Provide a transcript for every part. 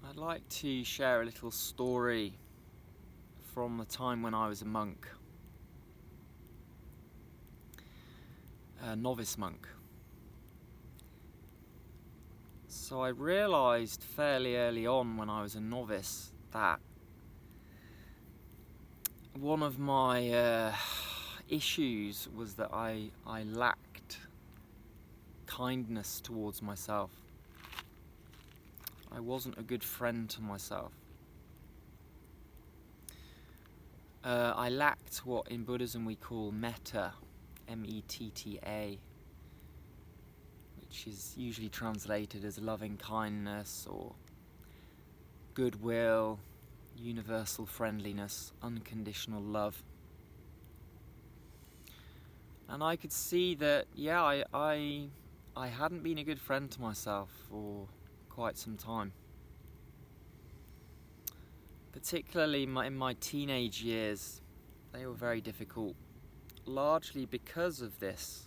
I'd like to share a little story from the time when I was a monk, a novice monk. So I realised fairly early on when I was a novice that one of my issues was that I lacked kindness towards myself. I wasn't a good friend to myself. I lacked what in Buddhism we call Metta, M-E-T-T-A, which is usually translated as loving kindness or goodwill, universal friendliness, unconditional love. And I could see that, I hadn't been a good friend to myself for quite some time. Particularly in my teenage years, they were very difficult, largely because of this.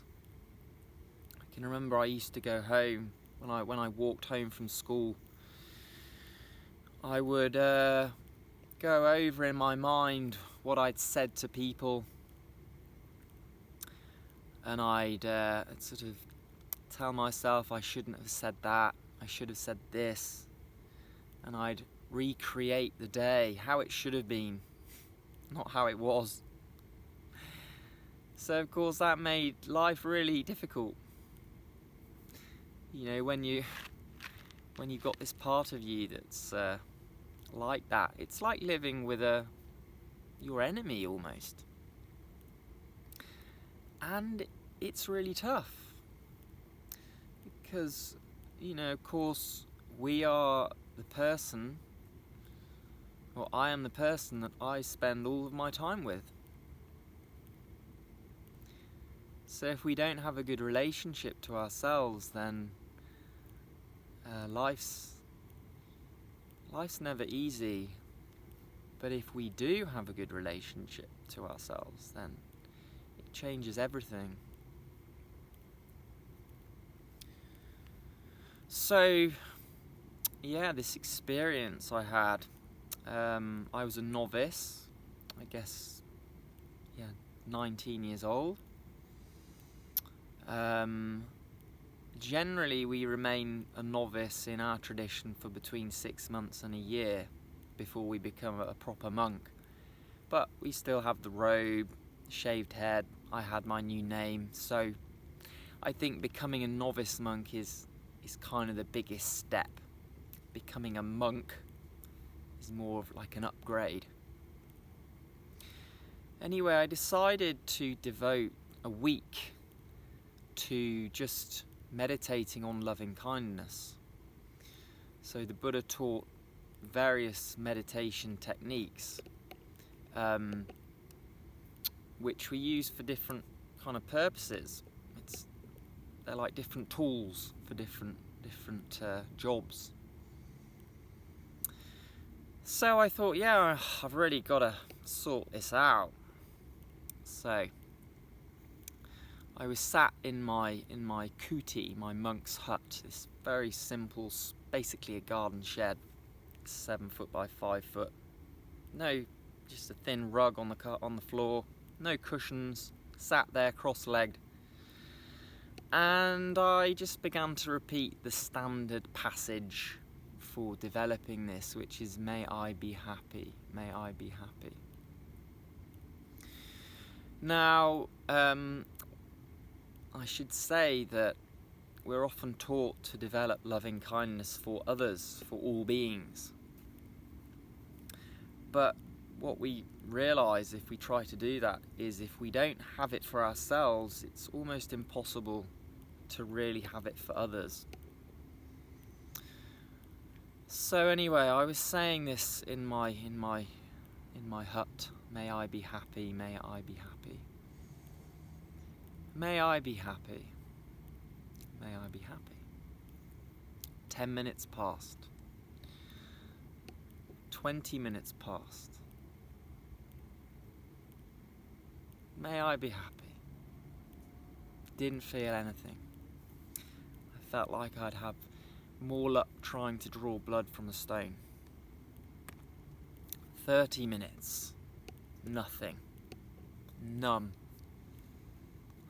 I can remember I used to go home, when I walked home from school, I would go over in my mind what I'd said to people, and I'd sort of tell myself I shouldn't have said that, I should have said this, and I'd recreate the day, how it should have been, not how it was. So of course that made life really difficult. You know, when you've got this part of you that's like that, it's like living with your enemy almost. And it's really tough. Because, you know, of course, we are the person, or I am the person that I spend all of my time with. So if we don't have a good relationship to ourselves, then life's never easy. But if we do have a good relationship to ourselves, then it changes everything. So, yeah, this experience I had, I was a novice, I guess, 19 years old. Generally, we remain a novice in our tradition for between 6 months and a year before we become a proper monk. But we still have the robe, shaved head. I had my new name, so I think becoming a novice monk is kind of the biggest step. Becoming a monk is more of like an upgrade. Anyway, I decided to devote a week to just meditating on loving kindness. So the Buddha taught various meditation techniques, which we use for different kind of purposes. They're like different tools for different jobs. So I thought, I've really got to sort this out. So I was sat in my kuti, my monk's hut, this very simple, basically a garden shed, 7 foot by 5 foot. No, just a thin rug on the floor, no cushions, sat there cross-legged. And I just began to repeat the standard passage for developing this, which is, may I be happy, may I be happy. Now, I should say that we're often taught to develop loving kindness for others, for all beings. But what we realise if we try to do that is if we don't have it for ourselves, it's almost impossible to really have it for others. So anyway, I was saying this in my hut. May I be happy, may I be happy. May I be happy. May I be happy. 10 minutes passed. 20 minutes passed. May I be happy. Didn't feel anything. I felt like I'd have more luck trying to draw blood from a stone. 30 minutes. Nothing. Numb.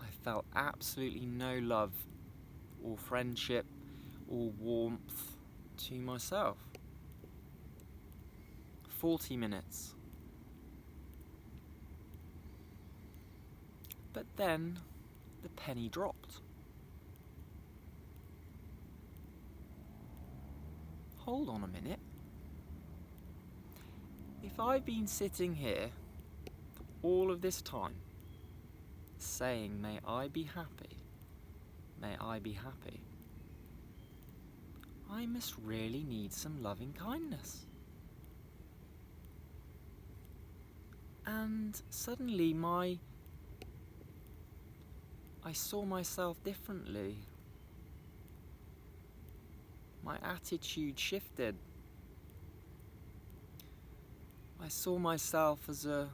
I felt absolutely no love or friendship or warmth to myself. 40 minutes. But then the penny dropped. Hold on a minute. If I've been sitting here all of this time saying, may I be happy, may I be happy, I must really need some loving kindness. And suddenly I saw myself differently. My attitude shifted. I saw myself as a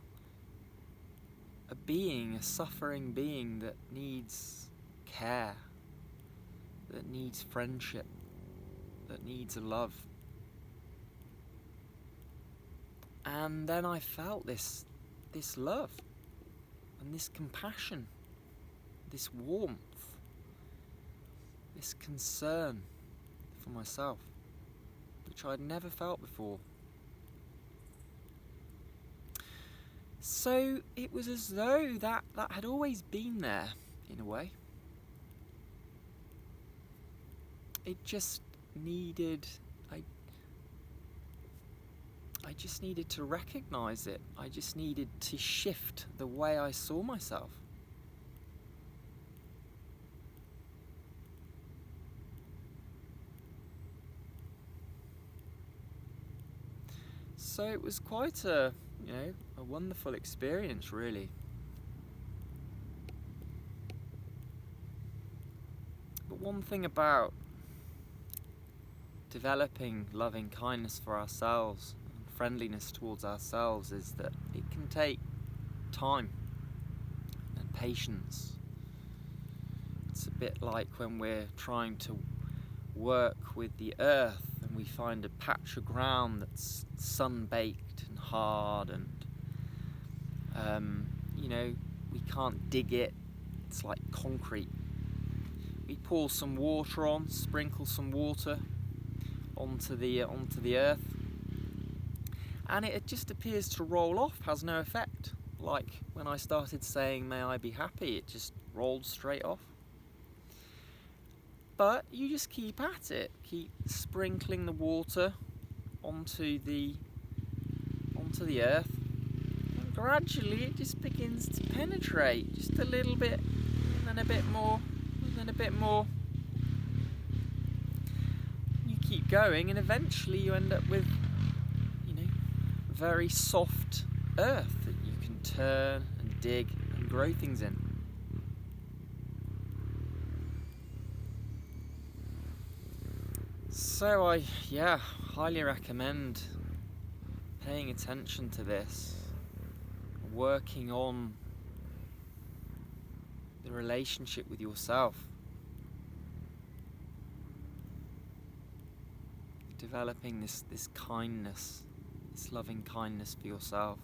being, a suffering being that needs care, that needs friendship, that needs love. And then I felt this love and this compassion, this warmth, this concern for myself, which I'd never felt before. So it was as though that had always been there, in a way. It just needed, I just needed to recognise it. I just needed to shift the way I saw myself. So it was quite a wonderful experience, really. But one thing about developing loving kindness for ourselves, and friendliness towards ourselves, is that it can take time and patience. It's a bit like when we're trying to work with the earth and we find a patch of ground that's sun-baked and hard and we can't dig it. It's like concrete. We pour some water on, sprinkle some water onto the earth, and it just appears to roll off, has no effect. Like when I started saying may I be happy, it just rolled straight off. But you just keep at it, keep sprinkling the water onto the earth, and gradually it just begins to penetrate, just a little bit, and then a bit more, and then a bit more. You keep going, and eventually you end up with, very soft earth that you can turn and dig and grow things in. So I highly recommend paying attention to this, working on the relationship with yourself, developing this kindness, this loving kindness for yourself.